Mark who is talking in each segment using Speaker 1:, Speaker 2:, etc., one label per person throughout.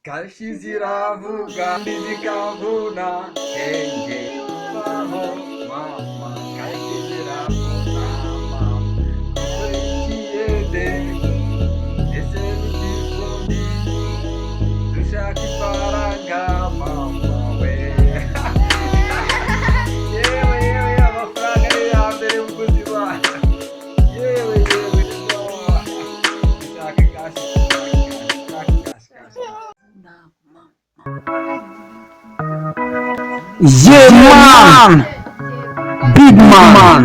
Speaker 1: kashi ziravuga zikavuna enge baho mama kashi ziravuga mama ikiyede ese n'igikoni dushaka ifaranga mama we yewe amafaranga ni ya mbere mu buzima yewe dushaka kashi.
Speaker 2: Yeah, man! Big man!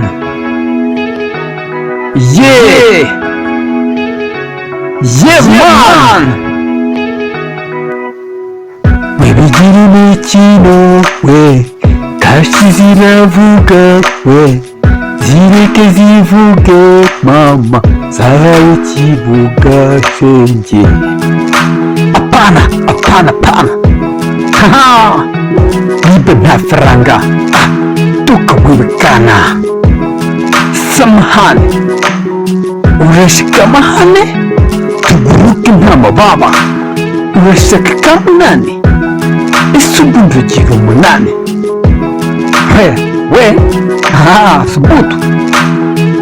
Speaker 2: Yeah! Yeah, man! We bigira imikino we kashi ziravuga we zireke zivuge mama zahawe ikibuga cenge. Apana! Haha! Nipe mafaranga tukawibikana. Samahani, urashika mahane tuguruke nta mababa. Urashaka kamunani ese ubundi ugira umunani. We subutu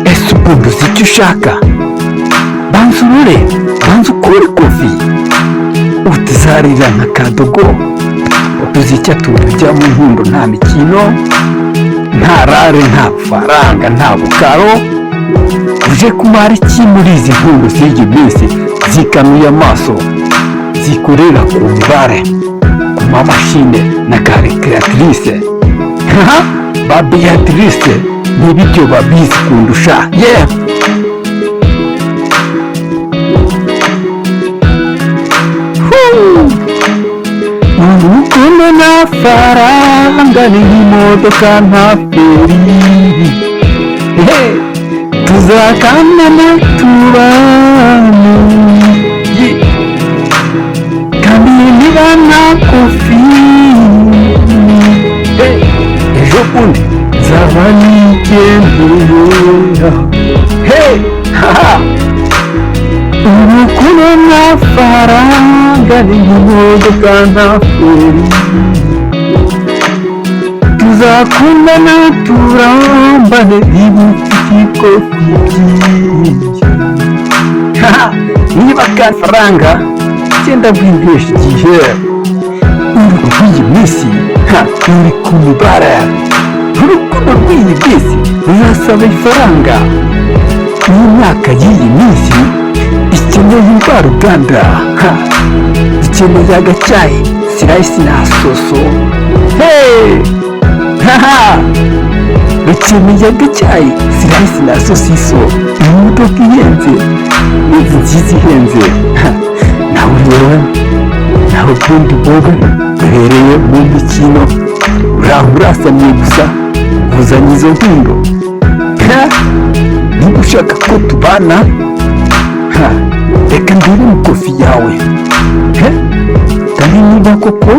Speaker 2: ese ubundi uzi icyo ushaka. Banza urure, banza ukure kofi utazarira nka kadogo. Tuzi icyo tujya mu nkundo nta mikino nta rare nta faranga nta bukaro. Uje kumara iki muri izi nkundo z'iyi minsi zikanuye amaso zikorera ku mibare ku mamashine na calculatrice. Ba Beatrice n'ibyo babizi kundusha. Yeah. Urukundo na faranga n'imodoka nta feri. Tuzakandana tubane kandi niba nta kofi ejo bundi nzaba nigendera. Urukundo na faranga n'imodoka nta feri. Tuzakundana turambane ibufite ikofi byinshi. Niba ka faranga genda bwingesha igihe uri rw'iyi minsi uri ku mibare. Urukundo rw'iyi minsi rurasaba ifaranga. N'imyaka y'iyi minsi ikeneye imvaruganda. Ikeneye agacyayi sirayisi na soso. Ukeneye agacyayi sirayisi na sosiso. Imodoka ihenze n'inzu nziza ihenze. Nawe rero nawe ubundi boga uhereye mu mikino uraho urasamye gusa uzanye izo nkundo. Niba ushaka ko tubana reka ndebe mu kofi yawe kandi niba koko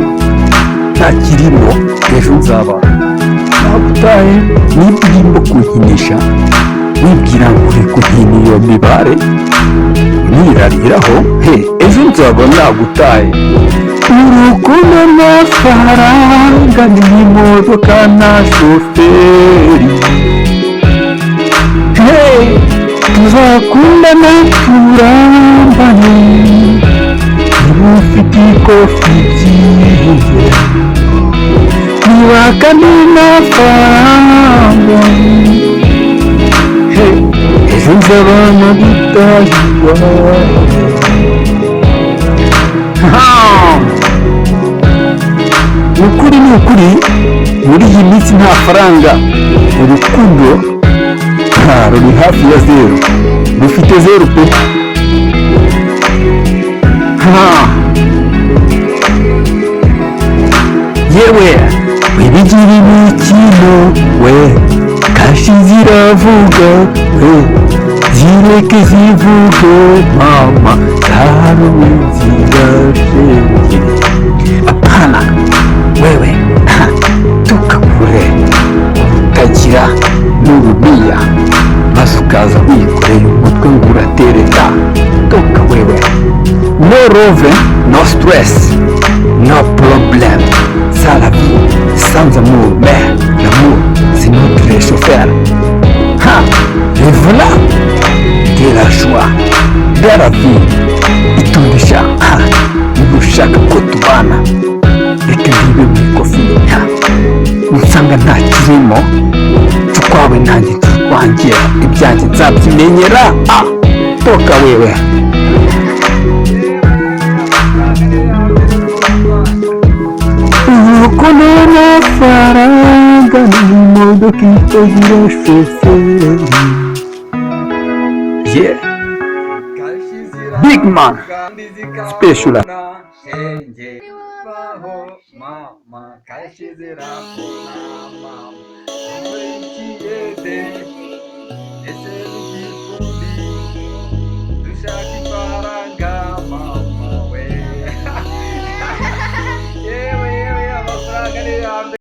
Speaker 2: nta kirimo ejo nzaba nagutaye. niba urimo kunkinisha wibwira ngo uri kunkina iyo mibare nirariraho ejo nzaba nagutaye. Urukundo na faranga n'imodoka na shoferi. Tuzakundana turambane ibufite ikofi byihuse. Niba kandi nta faranga ejo nzaba nagutahiwa. Ni ukuri muri iyi minsi nta faranga. Urukundo ruri hafi ya zeru, rufite zeru pe. Yewe wibigira imikino we kashi ziravuga we zireke zivuge mama zahawe zirashenge. Apana wewe tukakure utagira n'urubiya maze ukaza wikoreye umutwe ngo uratereta. Toka wewe no love no stress, no problème. Ça la vie, sans amour, mais l'amour, c'est notre chauffeur. Ha! Et voilà, de la joie, de la vie. Itundisha, ha! Nibushaka ko tubana. Reka ndibe muri kofi, ha! Usanga nta kirimo, tukwawe nanjye turwangira, ibyanjye nzabyimenyera, ah! Toka wewe. Uko n'amafaranga n'imodoka itagira shoferi. Yeah, big man, special.
Speaker 1: Mama,